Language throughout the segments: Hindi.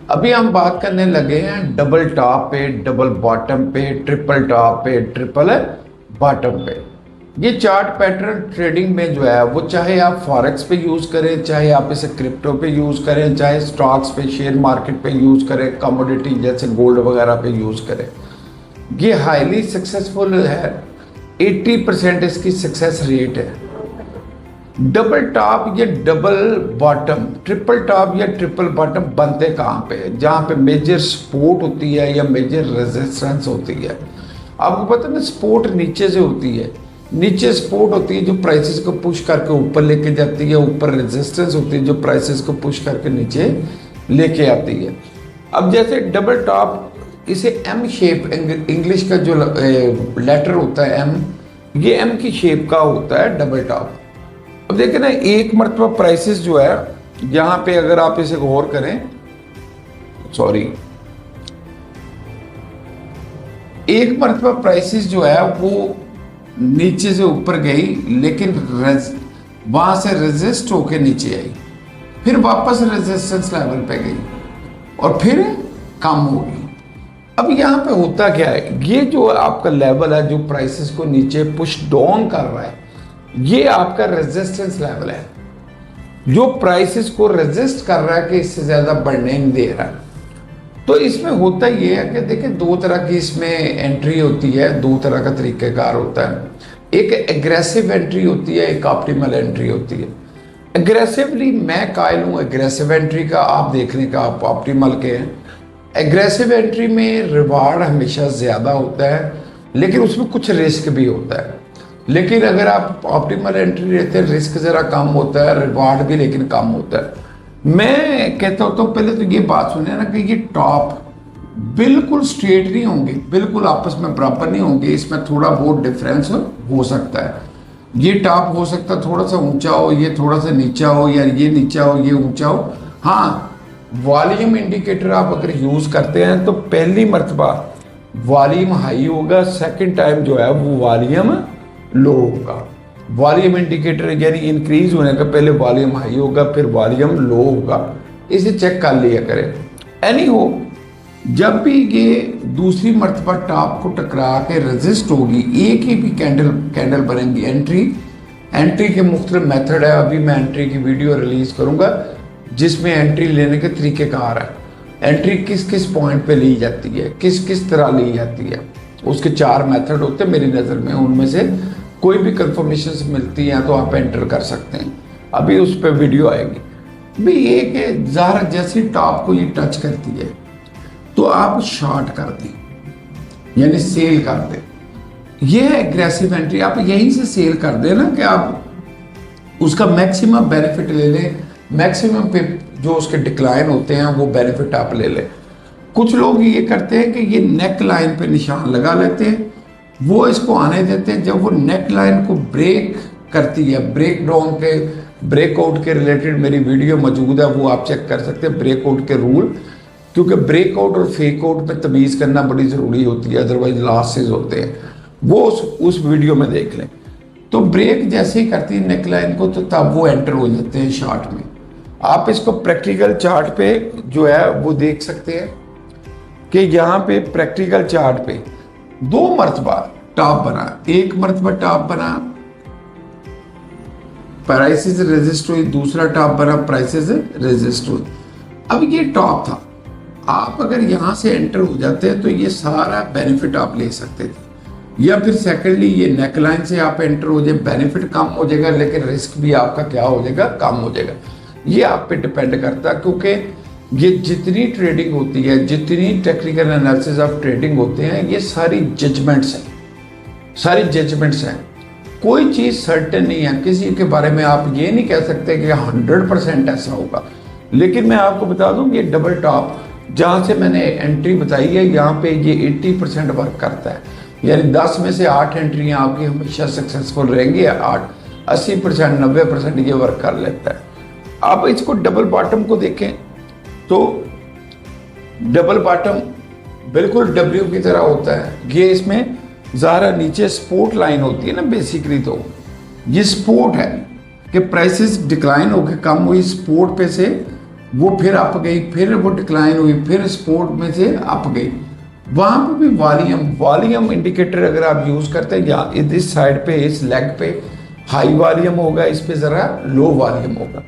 अभी हम बात करने लगे हैं डबल टॉप पे, डबल बॉटम पे, ट्रिपल टॉप पे, ट्रिपल बॉटम पे। ये चार्ट पैटर्न ट्रेडिंग में जो है वो चाहे आप फॉरेक्स पे यूज करें, चाहे आप इसे क्रिप्टो पे यूज करें, चाहे स्टॉक्स पे, शेयर मार्केट पे यूज करें, कमोडिटी जैसे गोल्ड वगैरह पे यूज करें, ये हाईली सक्सेसफुल है। 80% इसकी सक्सेस रेट है। डबल टॉप या डबल बॉटम, ट्रिपल टॉप या ट्रिपल बॉटम बनते कहाँ पे है? जहाँ पे मेजर सपोर्ट होती है या मेजर रेजिस्टेंस होती है। आपको पता है ना, सपोर्ट नीचे से होती है, नीचे सपोर्ट होती है जो प्राइसेस को पुश करके ऊपर लेके जाती है, ऊपर रेजिस्टेंस होती है जो प्राइसेस को पुश करके नीचे लेके आती है। अब जैसे डबल टॉप, इसे एम शेप, इंग्लिश का जो लेटर होता है एम, ये एम की शेप का होता है डबल टॉप। अब देखिए ना, एक मरतबा प्राइसेस जो है यहाँ पे, अगर आप इसे गौर करें, सॉरी, एक मरतबा प्राइसेस जो है वो नीचे से ऊपर गई, लेकिन वहां से रेजिस्ट होके नीचे आई, फिर वापस रेजिस्टेंस लेवल पे गई और फिर कम हो गई। अब यहाँ पे होता क्या है, ये जो आपका लेवल है जो प्राइसेस को नीचे पुश डाउन कर रहा है, ये आपका रेजिस्टेंस लेवल है जो प्राइसेस को रेजिस्ट कर रहा है कि इससे ज्यादा बढ़ने नहीं दे रहा। तो इसमें होता ये है कि देखिए, दो तरह की इसमें एंट्री होती है, दो तरह का तरीकेकार होता है। एक एग्रेसिव एंट्री होती है, एक ऑप्टिमल एंट्री होती है। एग्रेसिवली मैं कायल हूं एग्रेसिव एंट्री का, आप देख लें का आप ऑप्टिमल के हैं। एग्रेसिव एंट्री में रिवार्ड हमेशा ज्यादा होता है, लेकिन उसमें कुछ रिस्क भी होता है। लेकिन अगर आप ऑप्टिमल एंट्री लेते हैं, रिस्क जरा कम होता है, रिवार्ड भी लेकिन कम होता है। मैं कहता हूं, तो पहले तो ये बात सुने ना कि ये टॉप बिल्कुल स्ट्रेट नहीं होंगे, बिल्कुल आपस में बराबर नहीं होंगे, इसमें थोड़ा बहुत डिफरेंस हो सकता है। ये टॉप हो सकता है थोड़ा सा ऊंचा हो, ये थोड़ा सा नीचा हो, या ये नीचा हो ये ऊंचा हो। हाँ, वॉल्यूम इंडिकेटर आप अगर यूज करते हैं तो पहली मर्तबा वॉल्यूम हाई होगा, सेकंड टाइम जो है वो वॉल्यूम लो होगा। वॉल्यूम इंडिकेटर यानी इंक्रीज होने का पहले वॉल्यूम हाई होगा, फिर वॉल्यूम लो होगा। इसे चेक कर लिया करें। एनी हो, जब भी ये दूसरी मर्तबा टॉप को टकरा के रेजिस्ट होगी, एक ही भी कैंडल बनेंगी। एंट्री के मुख्तलिफ मेथड है, अभी मैं एंट्री की वीडियो रिलीज करूंगा जिसमें एंट्री लेने के तरीकेकार है। एंट्री किस किस पॉइंट पे ली जाती है, किस किस तरह ली जाती है, उसके 4 मेथड होते हैं मेरी नज़र में। उनमें से कोई भी कंफर्मेशन मिलती है तो आप एंटर कर सकते हैं, अभी उस पर वीडियो आएगी। भी ये कि ज़ाहिर जैसी टॉप को ये टच करती है तो आप शॉर्ट कर दें, यानी सेल कर दें। ये है एग्रेसिव एंट्री। आप यहीं से सेल कर दें ना कि आप उसका मैक्सिमम बेनिफिट ले लें, मैक्सिमम पे जो उसके डिक्लाइन होते हैं वो बेनिफिट आप ले लें। कुछ लोग ये करते हैं कि ये नेक लाइन पे निशान लगा लेते हैं, वो इसको आने देते हैं। जब वो नेक लाइन को ब्रेक करती है, ब्रेक डाउन के, ब्रेकआउट के रिलेटेड मेरी वीडियो मौजूद है, वो आप चेक कर सकते हैं, ब्रेकआउट के रूल। क्योंकि ब्रेकआउट और फेकआउट में तमीज़ करना बड़ी ज़रूरी होती है, अदरवाइज लॉसेज होते हैं, वो उस वीडियो में देख लें। तो ब्रेक जैसे ही करती है नेक लाइन को, तो तब वो एंटर हो जाते हैं शॉर्ट में। आप इसको प्रैक्टिकल चार्ट पे जो है वो देख सकते हैं कि यहाँ पे प्रैक्टिकल चार्ट पे 2 मरतबा टॉप बना, एक मरतबा टॉप बना, प्राइसेस रेजिस्ट हुई, दूसरा टॉप बना, प्राइसेस रेजिस्ट हुई। अब ये टॉप था, आप अगर यहाँ से एंटर हो जाते हैं तो ये सारा बेनिफिट आप ले सकते थे। या फिर सेकेंडली ये नेकलाइन से आप एंटर हो जाए, बेनिफिट कम हो जाएगा, लेकिन रिस्क भी आपका क्या हो जाएगा, कम हो जाएगा। ये आप पे डिपेंड करता है, क्योंकि ये जितनी ट्रेडिंग होती है, जितनी टेक्निकल एनालिसिस ऑफ ट्रेडिंग होते हैं, ये सारी जजमेंट्स हैं, सारी जजमेंट्स हैं। कोई चीज़ सर्टेन नहीं है, किसी के बारे में आप ये नहीं कह सकते कि 100% ऐसा होगा। लेकिन मैं आपको बता दूं, ये डबल टॉप जहाँ से मैंने एंट्री बताई है, यहाँ पे ये 80% वर्क करता है, यानी 10 में से 8 एंट्रियाँ आपकी हमेशा सक्सेसफुल रहेंगी। 80%, 90% ये वर्क कर लेता है। आप इसको डबल बॉटम को देखें तो डबल बॉटम बिल्कुल डब्ल्यू की तरह होता है। ये इसमें ज़ाहिर नीचे सपोर्ट लाइन होती है ना, बेसिकली तो ये सपोर्ट है कि प्राइसेस डिक्लाइन होकर कम हुई, सपोर्ट पे से वो फिर अप गई, फिर वो डिक्लाइन हुई, फिर सपोर्ट में से अप गई। वहां पे भी वॉल्यूम इंडिकेटर अगर आप यूज करते हैं, या इस साइड पे इस लेग पे हाई वॉल्यूम होगा, इस पे जरा लो वॉल्यूम होगा।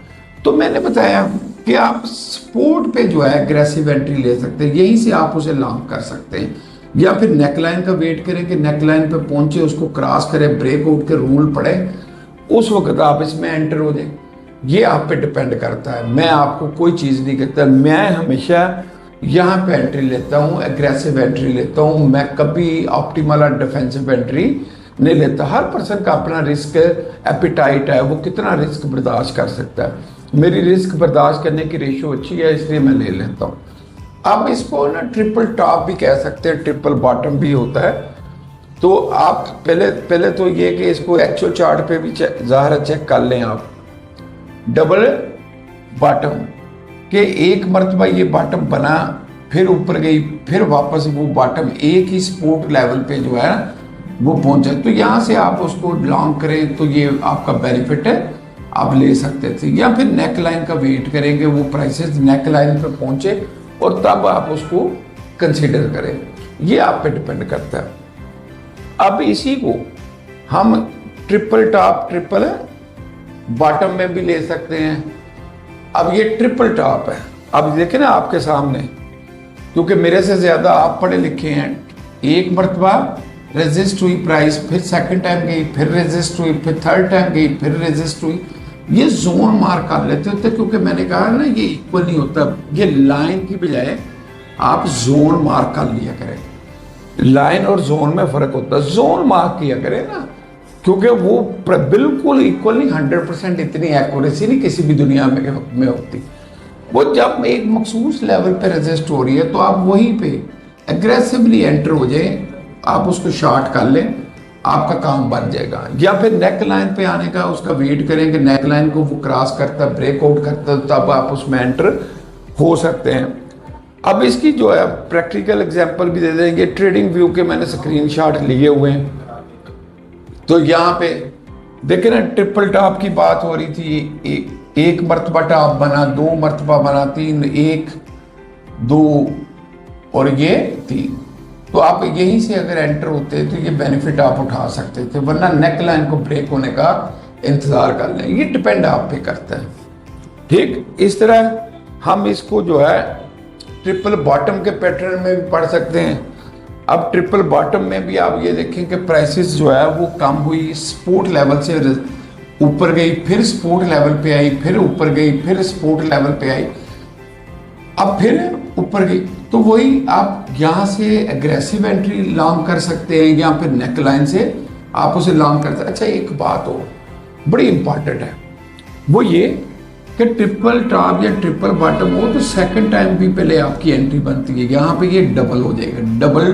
तो मैंने बताया कि आप सपोर्ट पे जो है एग्रेसिव एंट्री ले सकते हैं, यहीं से आप उसे लॉन्ग कर सकते हैं, या फिर नेकलाइन का वेट करें कि नेकलाइन पे पहुंचे, उसको क्रॉस करें, ब्रेकआउट के रूल पड़े, उस वक्त आप इसमें एंटर हो जाए। ये आप पे डिपेंड करता है। मैं आपको कोई चीज़ नहीं कहता, मैं हमेशा यहाँ पे एंट्री लेता हूँ, एग्रेसिव एंट्री लेता हूँ, मैं कभी ऑप्टिमल और डिफेंसिव एंट्री नहीं लेता। हर पर्सन का अपना रिस्क एपिटाइट है, वो कितना रिस्क बर्दाश्त कर सकता है। मेरी रिस्क बर्दाश्त करने की रेशो अच्छी है, इसलिए मैं ले लेता हूँ। अब इसको ना ट्रिपल टॉप भी कह सकते हैं, ट्रिपल बॉटम भी होता है। तो आप पहले तो ये कि इसको एक्चुअल चार्ट पे भी ज़ाहिर चेक कर लें आप। डबल बॉटम के एक मरतबा ये बॉटम बना, फिर ऊपर गई, फिर वापस वो बॉटम एक ही सपोर्ट लेवल पे जो है वो पहुंचा। तो यहाँ से आप उसको लॉन्ग करें तो ये आपका बेनिफिट है, आप ले सकते थे। या फिर नेक लाइन का वेट करेंगे, वो प्राइसेस नेक लाइन पे पहुंचे और तब आप उसको कंसीडर करें। ये आप पे डिपेंड करता है। अब इसी को हम ट्रिपल टॉप ट्रिपल बॉटम में भी ले सकते हैं। अब ये ट्रिपल टॉप है। अब देखें ना आपके सामने, क्योंकि मेरे से ज्यादा आप पढ़े लिखे हैं, एक मरतबा रेजिस्ट हुई प्राइस, फिर सेकंड टाइम गई, फिर रेजिस्ट हुई, फिर थर्ड टाइम गई, फिर रेजिस्ट हुई। ये जोन मार्क कर लेते होते, क्योंकि मैंने कहा ना ये इक्वल नहीं होता। ये लाइन की बजाय आप जोन मार्क कर लिया करें। लाइन और जोन में फर्क होता है। जोन मार्क किया करें ना, क्योंकि वो बिल्कुल इक्वल नहीं, 100% इतनी एक्यूरेसी नहीं किसी भी दुनिया में होती। वो जब एक मखसूस लेवल पे रेजिस्ट हो रही है तो आप वहीं पे एग्रेसिवली एंटर हो जाए, आप उसको शॉर्ट कर लें, आपका काम बन जाएगा। या फिर नेक लाइन पे आने का उसका वेट करें कि नेक लाइन को वो क्रॉस करता, ब्रेकआउट करता, तब आप उसमें एंटर हो सकते हैं। अब इसकी जो है प्रैक्टिकल एग्जांपल भी दे देंगे। ट्रेडिंग व्यू के मैंने स्क्रीनशॉट लिए हुए हैं। तो यहाँ पे देखें ना, ट्रिपल टॉप की बात हो रही थी। एक मरतबा टॉप बना, दो मरतबा बना, तीन, एक, दो और ये तीन। तो आप यहीं से अगर एंटर होते तो ये बेनिफिट आप उठा सकते थे, वरना नेक लाइन को ब्रेक होने का इंतजार कर लें। ये डिपेंड आप पे करता है। ठीक इस तरह हम इसको जो है ट्रिपल बॉटम के पैटर्न में भी पढ़ सकते हैं। अब ट्रिपल बॉटम में भी आप ये देखें कि प्राइसेस जो है वो कम हुई, सपोर्ट लेवल से ऊपर गई, फिर सपोर्ट लेवल पे आई, फिर ऊपर गई, फिर सपोर्ट लेवल पे आई, अब फिर ऊपर गई। तो वही आप यहाँ से एग्रेसिव एंट्री लॉन्ग कर सकते हैं, या फिर नेक लाइन से आप उसे लॉन्ग कर सकते हैं। अच्छा, एक बात हो बड़ी इंपॉर्टेंट है, वो ये कि ट्रिपल टॉप या ट्रिपल बॉटम हो तो सेकंड टाइम भी पहले आपकी एंट्री बनती है। यहाँ पे ये डबल हो जाएगा। डबल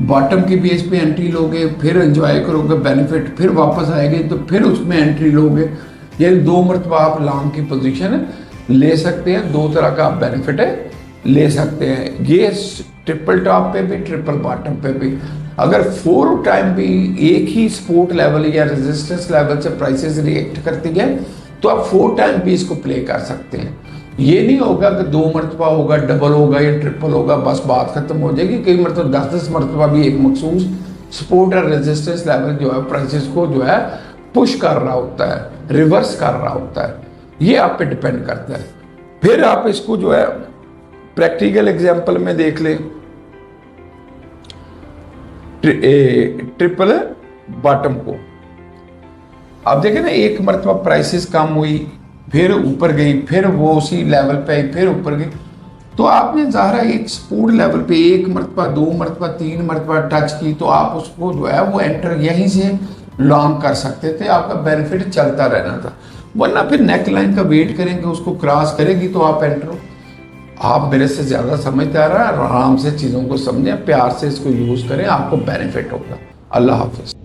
बॉटम की बेस पे एंट्री लोगे, फिर एंजॉय करोगे बेनिफिट, फिर वापस आएंगे तो फिर उसमें एंट्री लोगे। यानी दो मरतबा आप लॉन्ग की पोजीशन ले सकते हैं। दो तरह का आप बेनिफिट है ले सकते हैं। ये ट्रिपल टॉप पे भी, ट्रिपल बॉटम पे भी। अगर 4 टाइम भी एक ही सपोर्ट लेवल या रेजिस्टेंस लेवल से प्राइसेस रिएक्ट करती है तो आप 4 टाइम भी इसको प्ले कर सकते हैं। ये नहीं होगा कि 2 मरतबा होगा, डबल होगा या ट्रिपल होगा, बस बात खत्म हो जाएगी। कई मरतबा 10-10 मरतबा भी एक मखसूस सपोर्ट और रेजिस्टेंस लेवल जो है प्राइसेस को जो है पुश कर रहा होता है, रिवर्स कर रहा होता है। ये आप पे डिपेंड करता है। फिर आप इसको जो है प्रैक्टिकल एग्जाम्पल में देख लें। ट्रिपल बॉटम को आप देखें ना, एक मरतबा प्राइसेस कम हुई, फिर ऊपर गई, फिर वो उसी लेवल पे आई, फिर ऊपर गई। तो आपने ज़ाहिर एक सपोर्ट लेवल पे एक मरतबा, 2 मरतबा, 3 मरतबा टच की तो आप उसको जो है वो एंटर यहीं से लॉन्ग कर सकते थे। आपका बेनिफिट चलता रहना था। वरना फिर नेक लाइन का वेट करेंगे, उसको क्रॉस करेगी तो आप एंटर हो। आप मेरे से ज़्यादा समझदार हैं, आराम से चीज़ों को समझें, प्यार से इसको यूज़ करें, आपको बेनिफिट होगा। अल्लाह हाफिज़।